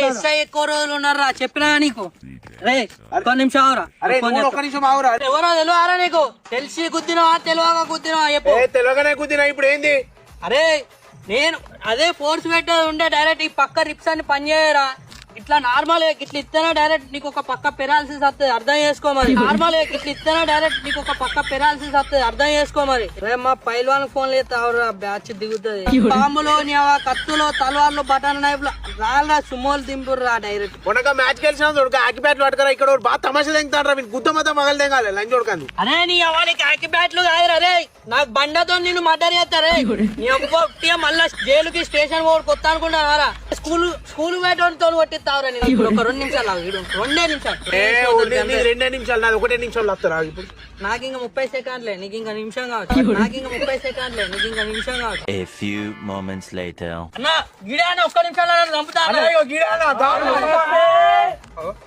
SI ఎక్కువ రోజులు ఉన్నారా చెప్పినా నీకు రే ఒక్క నిమిషం ఆవురా ఎవరో తెలియరా నీకు తెలిసి గుద్దినవా తెలియగా గుద్దినవా చెప్పు తెలియగానే కుదిరా ఇప్పుడు ఏంది అరే నేను అదే ఫోర్స్ పెట్టేది ఉండే డైరెక్ట్ ఈ పక్క రిప్స్ అన్ని పనిచేయరా ఇట్లా నార్మల్ ఇట్లా ఇస్తేనే డైరెక్ట్ నీకు ఒక పక్క పెరాలసిస్ వస్తుంది అర్థం చేసుకో మరి నార్మల్ ఇట్లా ఇస్తేనే డైరెక్ట్ నీకు ఒక పక్క పెరాలసిస్ వస్తుంది అర్థం చేసుకో మరి రే మా పైల్వాన్ ఫోన్ లేతావురా బ్యాచ్ దిగుతుంది బాంబులో కత్తులో తలవార్లు బటన్ నైఫ్ రాళ్ళ సుమోలు దింపుర్రా డైరెక్ట్ మొన్నగా మ్యాచ్ గెలిచిన దొరక ఆకి బ్యాట్లు పట్టుకరా ఇక్కడ బాగా తమాషా తెంగుతాడు రా గుద్ద మొత్తం మగలు తెంగాలి లంచ్ చూడకండి అరే నీ అవ్వాలి ఆకి బ్యాట్లు కాదురా రే నాకు బండతో నిన్ను మర్డర్ చేస్తారే నీ అబ్బా మళ్ళా జైలుకి స్టేషన్ పోయి కొత్త అనుకుంటారా స్కూల్ వేటతో కొట్టి ఒక 2 నిమిషాలు 2 నిమిషాలు నాది 1 నిమిషాలు వస్తారా ఇప్పుడు నాకు ఇంకా 30 సెకండ్లే నీకు ఇంకా నిమిషం కావచ్చు నాకు ఇంకా 30 సెకండ్లే నీకు ఇంకా నిమిషం కావచ్చు A few moments later. అన్న గిడాన 1 నిమిషంలో చంపుతా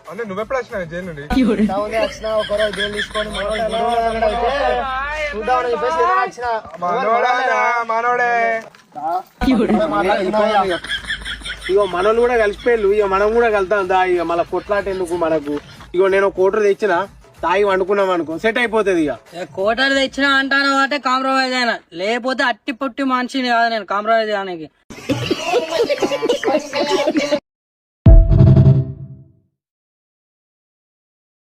అన్న నువ్వెప్పుడు వచ్చినావు జైలు నుండి మనోడే ఇగో మనోళ్ళు కూడా కలిసిపోయారు ఇక మనం కూడా కలుతాం దా ఇక మళ్ళీ కొట్లాట ఎందుకు మనకు ఇగో నేను కోటర్ తెచ్చిన తాగి వండుకున్నాం అనుకో సెట్ అయిపోతుంది ఇక కోటర్ తెచ్చినా అంటాను అంటే కాంప్రమైజ్ అయినా లేకపోతే అట్టి పొట్టి మనిషిని కాదు నేను కాంప్రమైజ్ అవడానికి